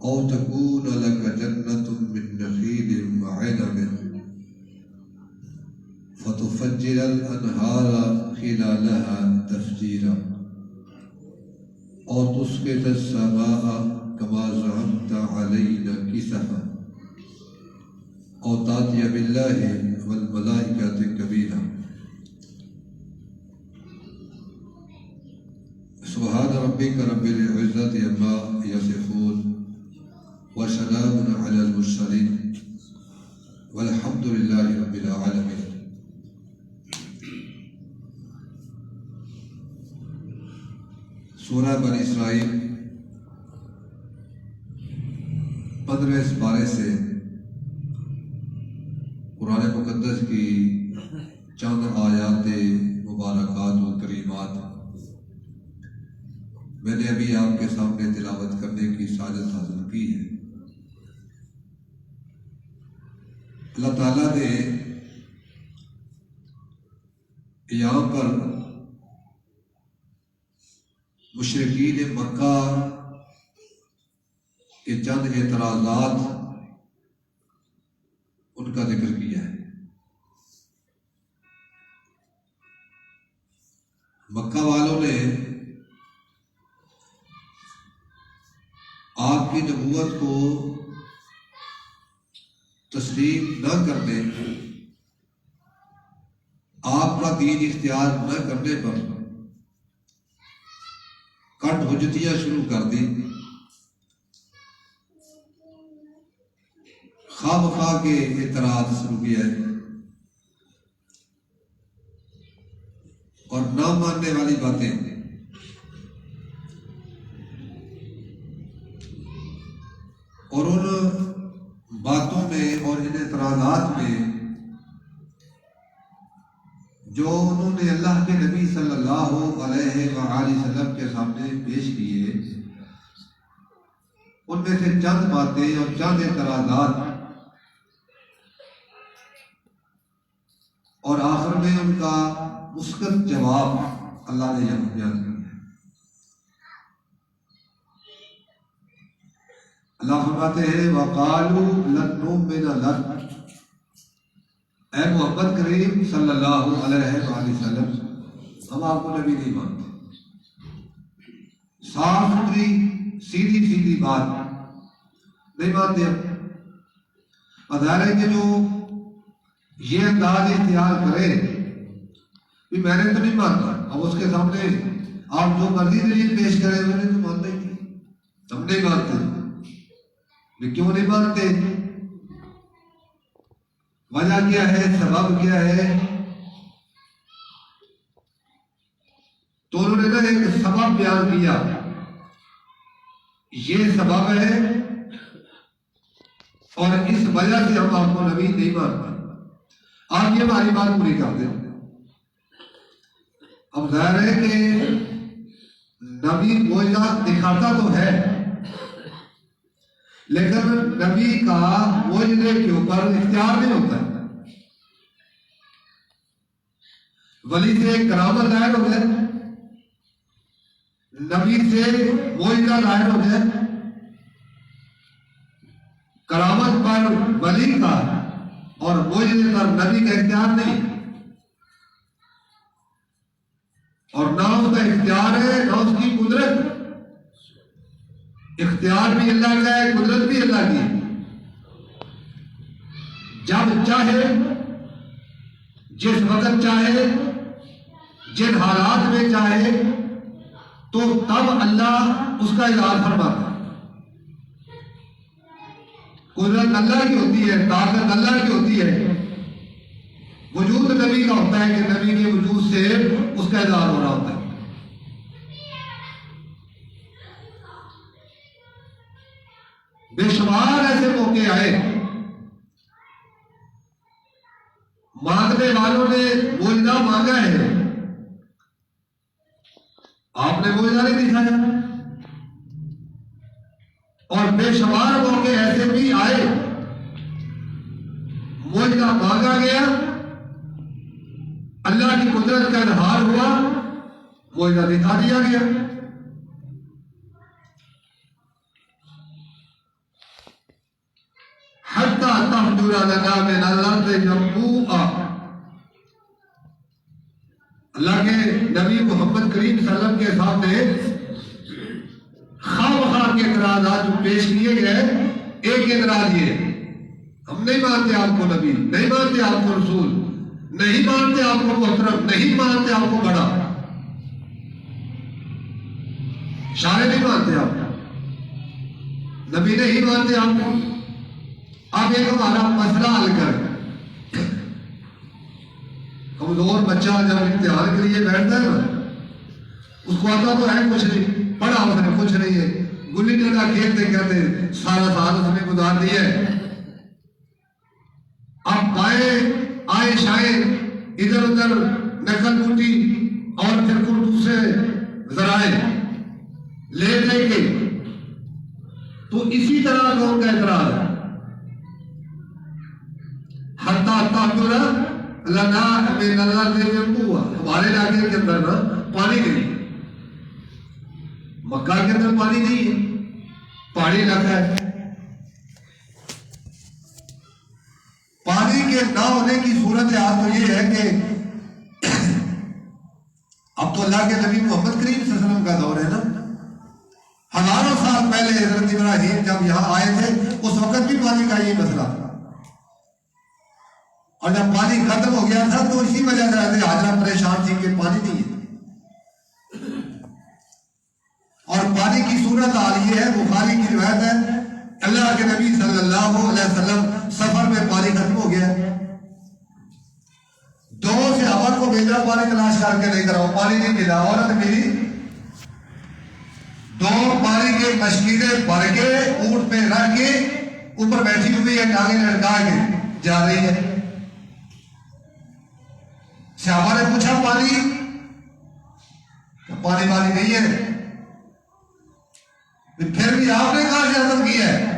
او تکون لک جنۃ من نخیل وعنب فتفجر الانہار خلالها تفجیرا او تسقط السماء كما زعمت علينا كسفا او تاتي بالله والملائكة كبيرا سبحان ربك رب العزة عما يصفون وسلام على المرسلين والحمد لله رب العالمين. سورہ بنی اسرائیل 15ویں سپارے سے قرآن مقدس کی چند آیات مبارکات و کریمات میں نے ابھی آپ کے سامنے تلاوت کرنے کی سعادت حاصل کی ہے. اللہ تعالیٰ نے یہاں پر مشرکین مکہ کے چند اعتراضات ان کا ذکر کیا ہے. مکہ والوں نے آپ کی نبوت کو تسلیم نہ کرنے، آپ کا دین اختیار نہ کرنے پر کٹ حجتیاں شروع کر دی. خواہ مخواہ کے اعتراض شروع کیا ہے اور نہ ماننے والی باتیں اور ان باتوں میں اور ان اعتراضات میں جو انہوں نے اللہ کے نبی صلی اللہ علیہ وآلہ وسلم کے سامنے پیش کیے، ان میں سے چند باتیں اور چند اعتراضات اور آخر میں ان کا مثبت جواب اللہ نے یہاں بیان کیا ہے. اللہ فرماتے ہیں وَقَالُوا لَن نُؤْمِنَ لَكَ، اے محمد کریم صلی اللہ علیہ وآلہ وسلم ہم آپ کو نبی نہیں مانتے. صاف ستھری سیدھی سیدھی بات نہیں مانتے ہم. ظاہر ہے کہ جو یہ انداز اختیار کرے کہ میں نے تو نہیں مانتا، اب اس کے سامنے آپ جو مرضی دلیل پیش کریں میں نے تو مانتا ہی نہیں، ہم نہیں مانتے. کیوں نہیں مانتے؟ وجہ کیا ہے؟ سبب کیا ہے؟ تو انہوں نے نا ایک سبب بیان کیا، یہ سبب ہے اور اس وجہ سے ہم آپ کو نبی نہیں مانتے. آپ یہ ہماری بات پوری کر دیں. اب ظاہر ہے کہ نبی معجزہ دکھاتا تو ہے، لیکن نبی کا معجزے کے اوپر اختیار نہیں ہوتا ہے. ولی سے کرامت ظاہر ہو جائے، نبی سے معجزہ ظاہر ہو جائے، کرامت پر ولی کا اور معجزے پر نبی کا اختیار نہیں، اور نہ اس کا اختیار ہے نہ اس کی قدرت. اختیار بھی اللہ کا ہے، قدرت بھی اللہ کی ہے. جب چاہے، جس وقت چاہے، جن حالات میں چاہے تو تب اللہ اس کا اظہار فرماتا ہے. قدرت اللہ کی ہوتی ہے، طاقت اللہ کی ہوتی ہے. وجود نبی کا ہوتا ہے کہ نبی کے وجود سے اس کا اظہار ہو رہا ہوتا ہے. بے شمار ایسے موقع آئے مانگنے والوں نے معجزہ مانگا ہے، آپ نے معجزہ نہیں دکھایا. اور بے شمار موقع ایسے بھی آئے معجزہ مانگا گیا، اللہ کی قدرت کا اظہار ہوا، معجزہ دکھا دیا گیا. لنا من الارض ينبوعا، اللہ کے نبی محمد کریم صلی اللہ علیہ وسلم کے سامنے خواہ خواہ کے اعتراضات جو پیش کیے گئے، ایک اعتراض یہ: ہم نہیں مانتے آپ کو نبی، نہیں مانتے آپ کو رسول، نہیں مانتے آپ کو محترم، نہیں مانتے آپ کو بڑا، اشارے نہیں مانتے آپ کو، نبی نہیں مانتے آپ کو۔ اب ایک ہمارا مسئلہ حل کر، کمزور بچہ جب امتحان کے لیے بیٹھتا ہے نا، اس کو آتا تو ہے کچھ نہیں، پڑھا اس نے کچھ نہیں ہے، گلی ڈنڈا کھیلتے کہتے سارا سال اس نے گزار دیا ہے۔ اب بائیں آئے شائیں ادھر ادھر نقل ٹوٹی اور پھر کوئی دوسرے ذرائع لے لے کے، تو اسی طرح قوم کا اعتراض ہے، حتیٰ تحجر لنا من الارض ينبوعا، ہمارے علاقے کے اندر نا پانی نہیں، مکہ کے اندر پانی نہیں ہے، پہاڑی علاقہ ہے۔ پانی کے نہ ہونے کی صورت حال تو یہ ہے کہ اب تو اللہ کے نبی محمد کریم صلی اللہ علیہ وسلم کا دور ہے نا، ہزاروں سال پہلے حضرت ابراہیم جب یہاں آئے تھے اس وقت بھی پانی کا یہ مسئلہ تھا، اور جب پانی ختم ہو گیا تھا تو اسی وجہ سے حاجرہ پریشان تھی کہ پانی نہیں ہے۔ اور پانی کی صورت حال یہ ہے، بخاری کی روایت ہے، اللہ کے نبی صلی اللہ علیہ وسلم سفر میں پانی ختم ہو گیا، دو صحابہ کو بھیجا پانی تلاش کر کے لے کر آؤ، پانی نہیں ملا، عورت ملی، دو پانی کے مشکلیں بھر کے اونٹ پہ رکھ کے اوپر بیٹھی ہوئی ہے، ٹانگیں لٹکا کے جا رہی ہے۔ صحابہ نے پوچھا پانی نہیں ہے، پھر بھی آپ نے کہاں سے عزم کیا ہے؟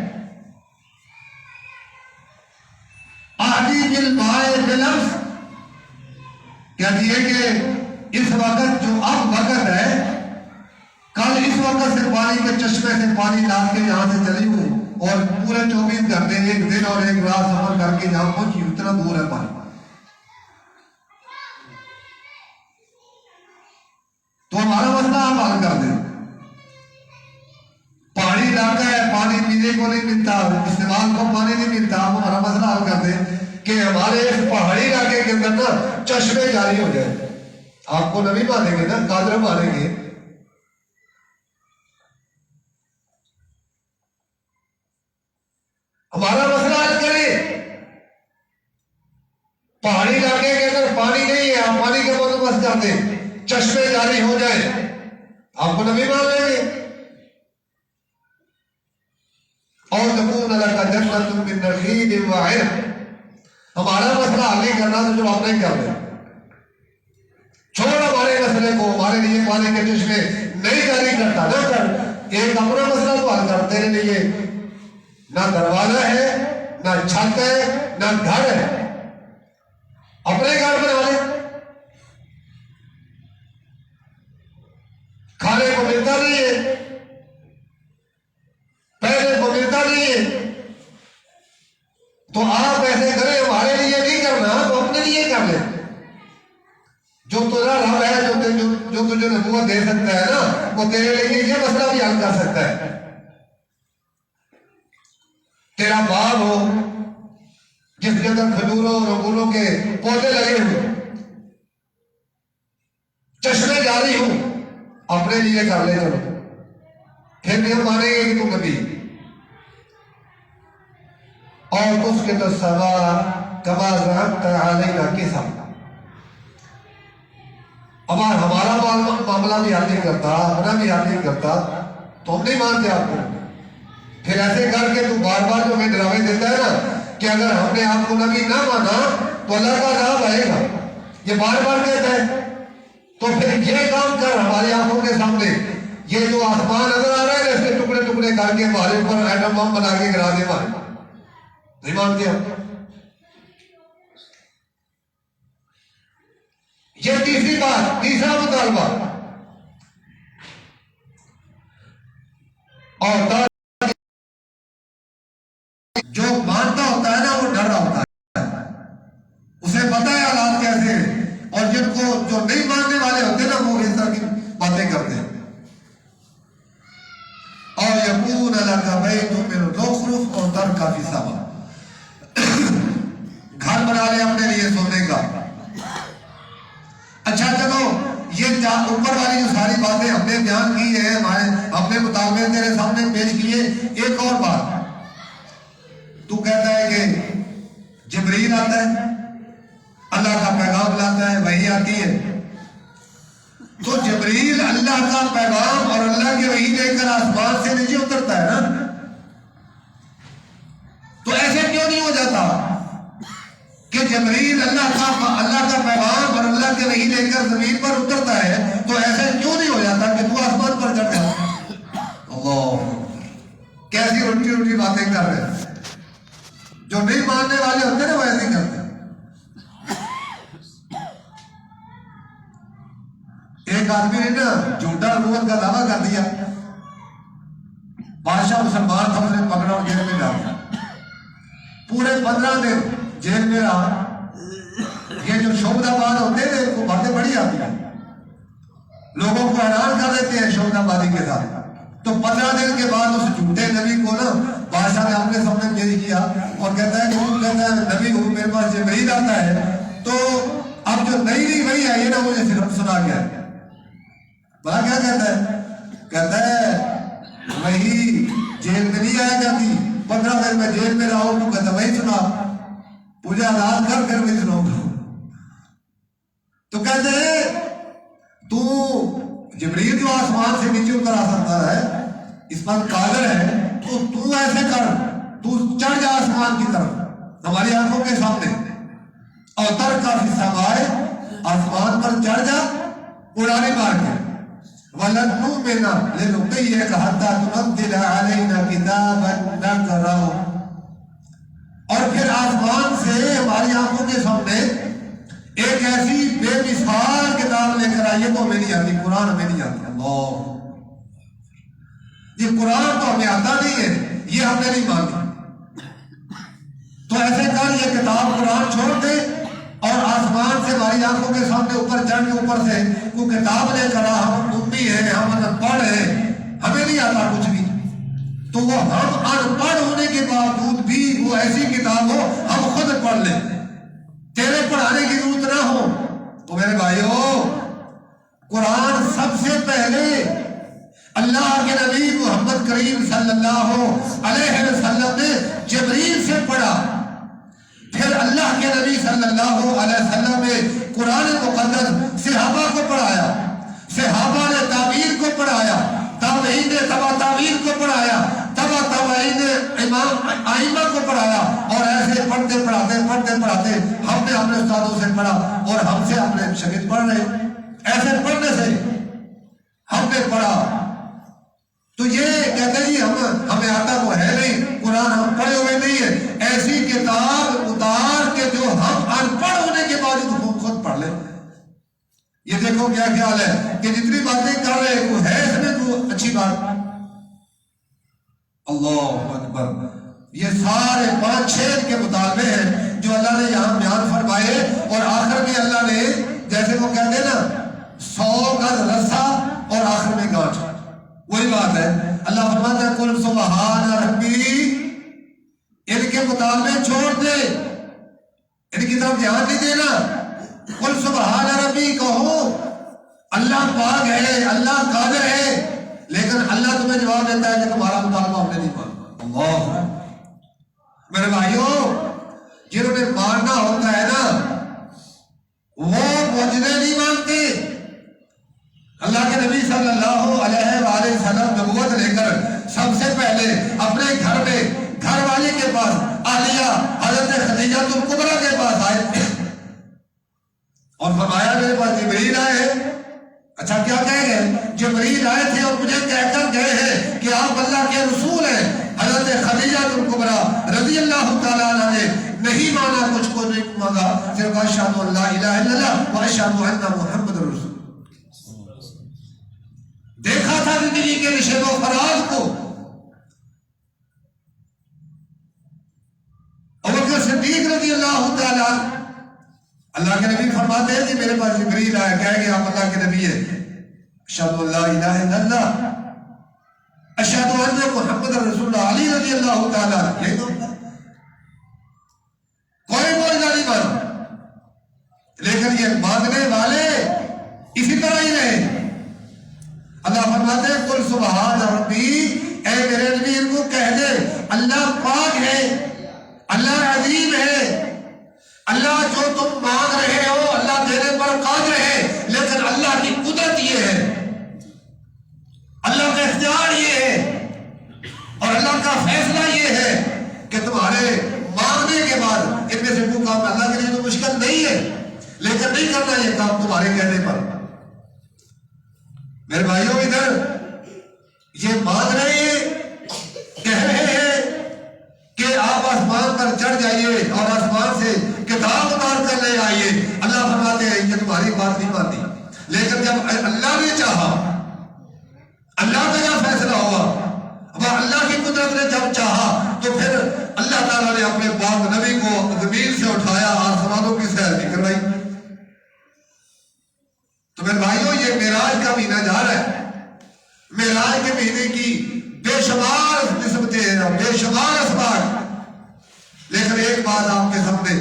آدھی بالماء بلفظ کہتی ہے کہ اس وقت جو اب وقت ہے، کل اس وقت سے پانی کے چشمے سے پانی ڈال کے یہاں سے چلی ہوں اور پورے 24 گھنٹے ایک دن اور ایک رات سفر کر کے جہاں پہنچی، اتنا دور ہے پانی۔ تو ہمارا مسئلہ آپ حل کر دیں، پہاڑی علاقہ ہے، پانی پینے کو نہیں ملتا، استعمال کو پانی نہیں ملتا، آپ ہمارا مسئلہ حل کر دیں کہ ہمارے اس پہاڑی علاقے کے اندر نا چشمے جاری ہو جائے۔ آپ کو نبی مانیں گے نا، قادر مانیں گے، ہمارا مسئلہ حل کریں۔ پہاڑی علاقے کے اندر پانی نہیں ہے، آپ پانی کے بندوبست کر دیں، چشمے جاری ہو جائے، آپ کو نبی مان لیں گے۔ اور تکون لک جنۃ من نخیل وعنب، ہمارا مسئلہ حل نہیں کرنا تو جو آپ نہیں کر دیں، چھوڑ ہمارے مسئلے کو، ہمارے لیے پانی کے چشمے نہیں جاری کرتا، نہ کر، ایک اپنا مسئلہ تو حل کر، تیرے لیے نہ دروازہ ہے، نہ چھت ہے، نہ گھر ہے، اپنے گھر بنا لے، کھانے کو ملتا نہیں ہے، پیسے کو ملتا نہیں ہے، تو آپ ایسے کریں، ہمارے لیے نہیں کرنا تو اپنے لیے کر لیں۔ جو تیرا رب ہے، جو تجھے نبوت دے سکتا ہے نا، وہ تیرے لیے یہ مسئلہ بھی حل کر سکتا ہے۔ تیرا باغ ہو جس کے اندر کھجوروں اور انگوروں کے پودے لگے ہوئے، چشمے جاری ہوں، اپنے لیے کر لے، چلو پھر بھی ہم مانیں گے کہ تم نبی۔ اور اس کے تو سوا کما زعمت علینا کسا، اب ہمارا معاملہ بھی حل نہیں کرتا، اپنا بھی حل نہیں کرتا تو ہم نہیں مانتے آپ کو۔ پھر ایسے کر کے تو بار بار جو ہمیں ڈراوے دیتا ہے نا کہ اگر ہم نے آپ کو نبی نہ مانا تو اللہ کا عذاب آئے گا، یہ بار بار کہتا ہے، تو پھر یہ کام کر ہماری آنکھوں کے سامنے، یہ جو آسمان نظر آ رہا ہے اس کے ٹکڑے ٹکڑے کر کے ہمارے اوپر ایٹم بم بنا کے گرا دے، ہمارے نہیں مانتے ہم۔ یہ تیسری بات، تیسرا مطالبہ، اور جو مانتا ہوتا ہے نا وہ ڈر رہا ہوتا ہے۔ یکون لک بیت من زخرف اور ترک فی السماء، گھر بنا لے اپنے لیے سونے کا. اچھا چلو یہ اوپر والی جو ساری باتیں ہم نے بیان کی ہیں، ہم نے مطالبے تیرے سامنے پیش کیے. ایک اور بات، تو کہتا ہے کہ جبریل آتا ہے، اللہ کا پیغام لاتا ہے، وحی آتی ہے. تو جبریل اللہ کا پیغام اور اللہ کی وحی لے کر آسمان سے نیچے اترتا ہے نا، تو ایسے کیوں نہیں ہو جاتا کہ جبریل اللہ کا پیغام اور اللہ کی وحی لے کر زمین پر اترتا ہے، تو ایسے کیوں نہیں ہو جاتا کہ تو آسمان پر چڑھ جاتا؟ اللہ، کیسی الٹی الٹی باتیں کر رہے ہیں. جو نہیں ماننے والے ہوتے ہیں نا وہ ایسے کرتے ہیں. ایک آدمی نے نا جھوٹا نبوت کا دعویٰ کر دیا، بادشاہ مسلمان تھا، اس نے پکڑا اور جیل میں ڈال دیا. پورے 15 دن جیل میں رہا. یہ جو شعبدہ باد ہوتے ہیں ان کو باتیں بڑی آتی ہیں، لوگوں کو حیران کر دیتے ہیں شعبدہ بادی کے ساتھ. تو 15 دن کے بعد اس جھوٹے نبی کو نا بادشاہ نے اپنے سامنے پیش کیا اور کہتا ہے کہ وہ کہتا ہے نبی ہوں، میرے پاس جبریل آتا ہے، تو اب جو نئی وحی آئی ہے نا مجھے صرف سنا گیا ہے. بڑا کیا کہتا ہے؟ کہتا ہے وہی جیل میں نہیں آیا کرتی، 15 دن میں جیل میں رہا ہوں. تو کہتا وہی سنا، مجھے آزاد کر وہی سناؤں گا. تو کہتے ہیں تو جبریل جو آسمان سے نیچے اتر آ سکتا ہے، اس پر قادر ہے، تو ایسے کر، تو چڑھ جا آسمان کی طرف ہماری آنکھوں کے سامنے، اور ترک فی السماء، آسمان پر چڑھ جا اڑانے مار کے. وَلَن نُؤْمِنَ لِرُقِيِّكَ حَتَّى تُنَزِّلَ عَلَيْنَا كِتَابًا نَقْرَؤُهُ. اور پھر آسمان سے ہماری آنکھوں کے سامنے ایک ایسی بے مثال کتاب لے کر آئیے. تو ہمیں نہیں آتی، قرآن ہمیں نہیں آتا. اللہ، یہ قرآن تو ہمیں آتا نہیں ہے، یہ ہم نے نہیں مانگا. تو ایسے کر یہ کتاب قرآن چھوڑ دے اور آسمان سے ہماری آنکھوں کے سامنے اوپر چڑھ کے اوپر سے وہ کتاب لے کر آ. ہم امی ہیں، ہم ان پڑھ ہیں، ہمیں نہیں آتا کچھ بھی. تو وہ ہم ان پڑھ ہونے کے باوجود بھی وہ ایسی کتاب ہو ہم خود پڑھ لیں، تیرے پڑھانے کی ضرورت نہ ہو. تو میرے بھائیو، قرآن سب سے پہلے اللہ کے نبی محمد کریم صلی اللہ علیہ وسلم نے جبریل سے پڑھا. پھر اللہ کے نبی صلی اللہ علیہ وسلم نے قرآن مقدس صحابہ کو پڑھایا، صحابہ نے تابعین کو پڑھایا، تابعین نے تبع تابعین کو پڑھایا، تبع تابعین نے امام ائمہ کو پڑھایا. اور ایسے پڑھتے پڑھاتے ہم نے اپنے استادوں سے پڑھا اور ہم سے اپنے شاگرد پڑھ رہے. ایسے پڑھنے سے ہم نے پڑھا. تو یہ کہتے ہیں جی ہمیں آتا وہ ہے نہیں، قرآن ہم پڑھے ہوئے نہیں ہے. ایسی کتاب اتار کے جو ہم ان پڑھ ہونے کے باوجود خود پڑھ لیں. یہ دیکھو کیا خیال ہے کہ جتنی باتیں کر رہے ہیں وہ ہے اس میں تو اچھی بات. اللہ اکبر. یہ سارے 5-6 کے مطالبے ہیں جو اللہ نے یہاں بیان فرمائے. اور آخر میں اللہ نے جیسے وہ کہتے ہیں نا 100 گز رسا اور آخر میں گانٹھ، وہی بات ہے. اللہ فرماتا ہے قل سبحان ربی، ان کے مطالبے چھوڑ دے، ان کی طرف دھیان نہیں دینا. قل سبحان ربی کہو، اللہ پاک ہے، اللہ قادر ہے. لیکن اللہ تمہیں جواب دیتا ہے کہ تمہارا مطالبہ ہم نے نہیں مانا. اللہ، میرے بھائیوں، جنہوں نے ماننا ہوتا ہے نا وہ معجزے نہیں مانتے. اللہ کے نبی صلی اللہ علیہ وآلہ وسلم نبوت لے کر سب سے پہلے اپنے گھر میں گھر والے کے پاس عالیہ حضرت خدیجہ الکبریٰ کے پاس آئے اور فرمایا میرے پاس جبریل آئے ہیں. اچھا کیا کہہ گئے؟ جبریل آئے تھے اور مجھے کہہ کر گئے ہیں کہ آپ اللہ کے رسول ہیں. حضرت خدیجہ الکبریٰ رضی اللہ تعالیٰ عنہ نے نہیں مانا، کچھ کو نہیں مانگا، صرف اشہد ان لا الہ الا اللہ و اشہد ان محمد رسول. دیکھا تھا زندگی کے نشیب و فراز کو. ابوبکر صدیق رضی اللہ تعالیٰ، اللہ کے نبی فرماتے ہیں کہ میرے پاس جبریل آیا، کہہ گیا آپ اللہ کے نبی ہے. اشہد ان لا الہ الا اللہ اشہد ان محمد رسول اللہ علی رضی اللہ تعالیٰ یہی تو کوئی معجزہ نہیں بنا، لیکن یہ مانگنے والے اسی طرح ہی رہے۔ اللہ فرماتے ہیں قل سبحان ربی، اے میرے نبی ان کو کہہ دے اللہ پاک ہے، اللہ عظیم ہے، اللہ جو تم مانگ رہے ہو اللہ دینے پر قادر ہے، لیکن اللہ کی قدرت یہ ہے، اللہ کا اختیار یہ ہے اور اللہ کا فیصلہ یہ ہے کہ تمہارے مانگنے کے بعد ان میں سے کوئی کام اللہ کے لیے تو مشکل نہیں ہے، لیکن نہیں کرنا یہ کام تمہارے کہنے پر۔ میرے بھائیوں ادھر یہ مانگ رہے ہیں، کہہ رہے ہیں کہ آپ آسمان پر چڑھ جائیے اور آسمان سے کتاب اتار کر لے آئیے۔ اللہ فرماتے ہیں کہ تمہاری بات نہیں مانتی، لیکن جب اللہ نے چاہا، اللہ کا جب فیصلہ ہوا، اب اللہ کی قدرت نے جب چاہا تو پھر اللہ تعالیٰ نے اپنے پاک نبی کو زمین سے اٹھایا، آسمانوں کی سیر بھی کروائی۔ تو میرے بھائیوں یہ معراج کا مہینہ جا رہا ہے، معراج کے مہینے کی بے شمار نسبتیں ہیں اور بے شمار اسباب، لیکن ایک بات آپ کے سامنے،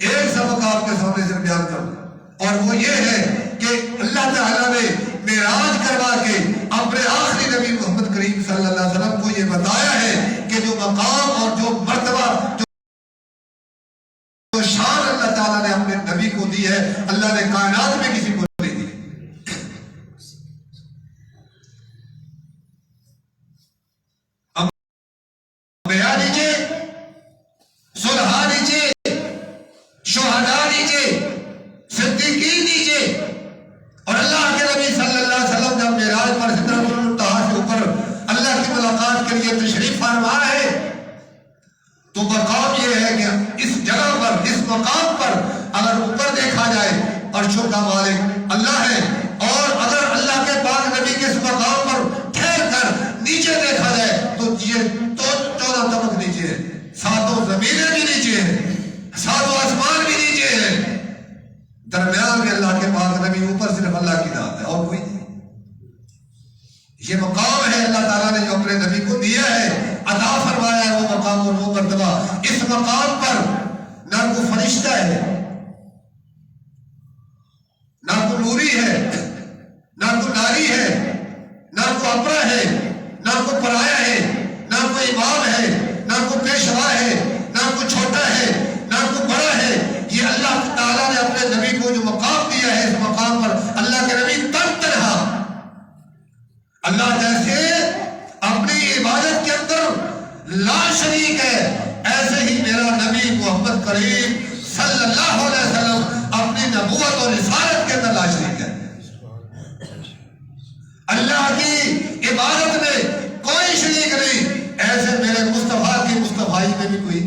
ایک سبق آپ کے سامنے سے بیان کروں، اور وہ یہ ہے کہ اللہ تعالیٰ نے معراج کروا کے اپنے آخری نبی محمد کریم صلی اللہ علیہ وسلم کو یہ بتایا ہے کہ جو مقام اور جو مرتبہ جو شان اللہ تعالیٰ نے اپنے نبی کو دی ہے، اللہ نے کائنات میں کسی کو نہیں دی۔ انبیاء لیجئے، صلحاء لیجئے، شہداء لیجئے، صدیقین لیجئے، اور اللہ کے نبی صلی اللہ علیہ وسلم جب معراج پر سدرۃ المنتہا سے اوپر اللہ کی ملاقات کے لیے تشریف فرما ہے تو مقام یہ ہے کہ اس جگہ پر، اس مقام پر اگر اوپر دیکھا جائے عرشوں کا مالک اللہ ہے، اور اگر اللہ کے پاک نبی کے اس مقام پر ٹھہر کر نیچے دیکھا جائے تو یہ 14 طبق نیچے ہے، 7 زمینیں بھی نیچے ہیں، 7 آسمان بھی نیچے ہیں، درمیان میں اللہ کے پاک نبی، اوپر صرف اللہ کی ذات ہے اور کوئی نہیں۔ یہ مقام ہے اللہ تعالیٰ نے جو اپنے نبی کو دیا ہے، عطا فرمایا ہے وہ مقام اور وہ مرتبہ۔ اس مقام پر نہ کوئی فرشتہ ہے، نہ کوئی نوری ہے، نہ کوئی ناری ہے، نہ کوئی اپرا ہے، نہ کوئی پرایا ہے، نہ کوئی امام ہے، نہ کوئی پیشوا ہے، نہ کوئی چھوٹا ہے، نہ کوئی بڑا ہے۔ یہ اللہ تعالیٰ نے اپنے نبی کو جو مقام دیا ہے، اس مقام پر اللہ کے نبی تنہا، اللہ جیسے اپنی عبادت کے اندر لا شریک ہے، ایسے ہی میرا نبی محمد کریم صلی اللہ علیہ وسلم اپنی نبوت اور رسالت کے اندر لا شریک ہے۔ اللہ کی عبادت میں کوئی شریک نہیں، ایسے میرے مصطفیٰ کی مصطفائی میں بھی کوئی،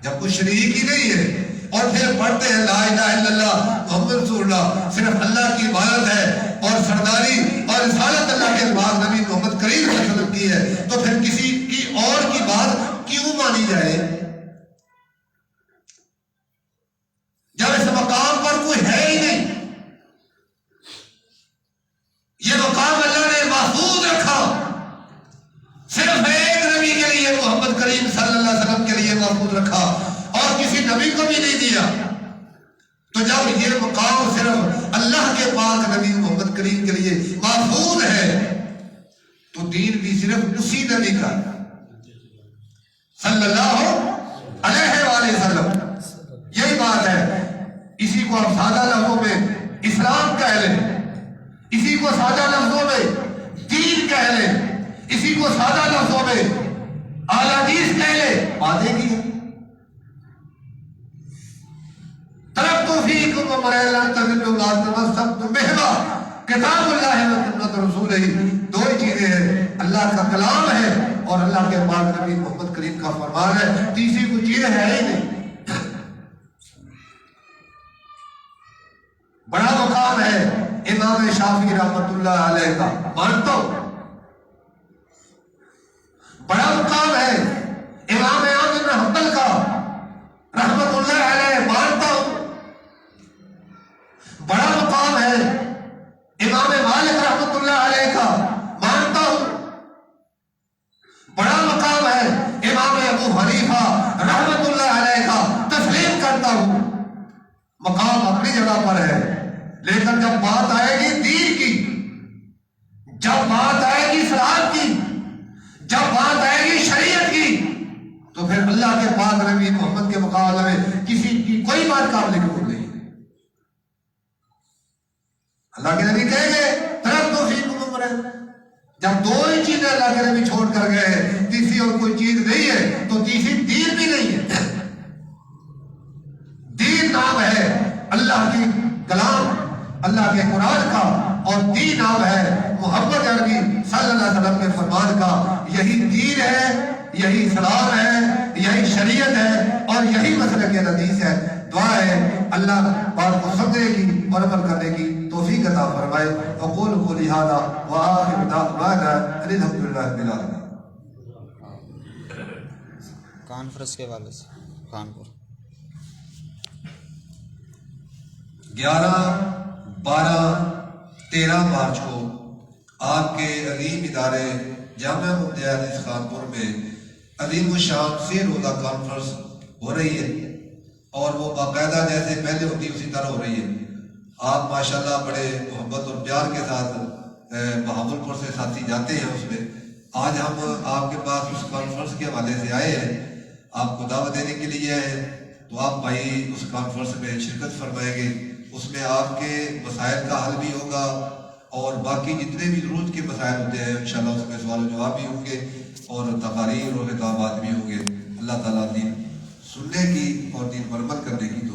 جب کوئی شریک ہی نہیں ہے اور پھر پڑھتے ہیں لا الہ الا اللہ محمد رسول اللہ، صرف اللہ کی عبادت ہے اور سرداری اور رسالت اللہ کے بعد نبی محمد کریم صلی اللہ علیہ وسلم کی ہے، تو پھر کسی کی اور کی بات کیوں مانی جائے جب اس مقام پر کوئی ہے ہی نہیں؟ یہ مقام اللہ نے محفوظ رکھا، صرف ایک نبی کے لیے محمد کریم صلی اللہ علیہ وسلم کے لیے محفوظ رکھا اور کسی نبی کو بھی نہیں دیا۔ تو جب یہ مقام صرف اللہ کے پاک نبی محمد کریم کے لیے محفوظ ہے تو دین بھی صرف اسی نبی کا صلی اللہ علیہ وآلہ وسلم، یہی بات ہے۔ اسی کو آپ سادہ لفظوں میں اسلام کہہ لیں، اسی کو سادہ لفظوں میں دین کہہ لیں، اسی کو سادہ لفظوں میں اعلی حدیث کہہ لیں، باتیں کی ہیں۔ ترکت فیکم ومرئ تضلوا لا تمسکتم بہما کتاب اللہ و سنت رسولہ، دو ہی چیزیں ہیں، اللہ کا کلام ہے اور اللہ کے پاک نبی محمد کریم کا فرمان ہے، تیسری کوئی چیز ہے ہی نہیں۔ بڑا مقام ہے امام شافعی رحمۃ اللہ علیہ کا، مانتا ہوں۔ بڑا مقام ہے امام احمد بن حنبل کا رحمۃ اللہ علیہ، مانتا ہوں۔ بڑا مقام ہے امام مالک رحمۃ اللہ علیہ کا، مانتا ہوں۔ ابو حنیفہ رحمت اللہ علیہ کا تسلیم کرتا ہوں، مقام اپنی جگہ پر ہے، لیکن جب بات آئے گی دین کی، جب بات آئے گی اسلام کی، جب بات آئے گی شریعت کی، تو پھر اللہ کے پاک نبی محمد کے مقابلے میں کسی کی کوئی بات قابل قبول نہیں ہے۔ اللہ کے نبی کہیں گے طرف توفیق عمر، جب دو ہی چیزیں اللہ کے نبی چھوڑ کر گئے، تیسری اور کوئی چیز نہیں ہے، تو تیسری دین بھی نہیں ہے۔ دین نام ہے اللہ کی کلام، اللہ کے قرآن کا، اور دین نام ہے محمد عربی صلی اللہ علیہ وسلم کے فرمان کا۔ یہی دین ہے، یہی اسلام ہے، یہی شریعت ہے، اور یہی مسلک حدیث ہے۔ دعا ہے اللہ بات کو سمجھنے کی اور عمل کرنے کی توفیق عطا فرمائے۔ اقول قولی ھذا وآخر دعوانا ان الحمد للہ رب العالمین۔ کانفرنس کے حوالے سے کانپور 11، 12، 13 مارچ کو آپ کے عظیم ادارے جامعہ مدعا حدیث کانپور میں عظیم الشان 3 روزہ کانفرنس ہو رہی ہے، اور وہ باقاعدہ جیسے پہلے ہوتی اسی طرح ہو رہی ہے۔ آپ ماشاءاللہ بڑے محبت اور پیار کے ساتھ بہاول پور سے ساتھی جاتے ہیں اس میں۔ آج ہم آپ کے پاس اس کانفرنس کے حوالے سے آئے ہیں، آپ کو دعوت دینے کے لیے آئے ہیں، تو آپ بھائی اس کانفرنس میں شرکت فرمائیں گے۔ اس میں آپ کے مسائل کا حل بھی ہوگا، اور باقی جتنے بھی ضرورت کے مسائل ہوتے ہیں انشاءاللہ اس میں سوال و جواب بھی ہوں گے، اور تقاریر اور خطابات بھی ہوں گے۔ اللہ تعالیٰ دین سننے کی اور دین پر عمل کرنے کی